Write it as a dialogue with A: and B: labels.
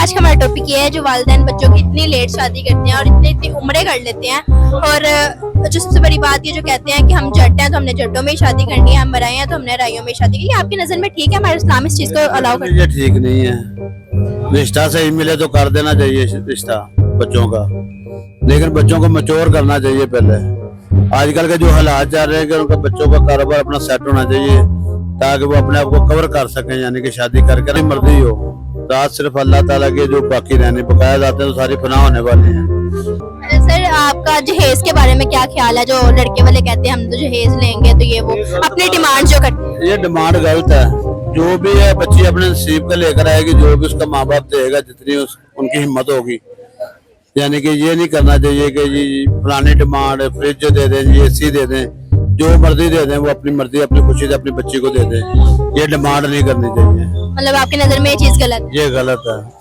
A: आज का हमारा टॉपिक ये है जो वालिदैन बच्चों की इतनी लेट शादी करते हैं और इतनी उम्रें कर लेते हैं। और जो सबसे बड़ी बात ये जो कहते हैं कि हम जट हैं तो हमने जटों में ही शादी करनी है, हम मराई हैं तो हमने राइयों में शादी की। आपकी नजर में ठीक है? हमारे इस्लाम इस चीज को अलाउ करता है?
B: ये ठीक नहीं है। रिश्ता सही मिले तो कर देना चाहिए रिश्ता बच्चों का, लेकिन बच्चों को मैच्योर करना चाहिए पहले। आजकल के जो हालात चल रहे हैं कि उनका बच्चों का कारोबार अपना सेट होना चाहिए ताकि वो अपने आप को कवर कर सकें, यानी कि शादी करके मर्जी हो। रात सिर्फ अल्लाह ताला के जो बाकी रहने बकाया जाते हैं तो सारी फना होने वाली हैं।
A: सर आपका जहेज के बारे में क्या ख्याल है? जो लड़के वाले कहते हैं हम तो जहेज लेंगे तो ये वो अपनी डिमांड जो करते हैं।
B: ये डिमांड गलत है। जो भी है बच्ची अपने नसीब का लेकर आएगी, जो भी उसका माँ बाप देगा जितनी उनकी हिम्मत होगी। यानी कि ये नहीं करना चाहिए कि जी पुरानी डिमांड फ्रिज दे दें, जी एसी दे दें, जो मर्जी दे दें, वो अपनी मर्जी अपनी खुशी से अपनी बच्ची को दे दें। ये डिमांड नहीं करनी चाहिए।
A: मतलब आपकी नजर में ये चीज गलत है?
B: ये गलत है।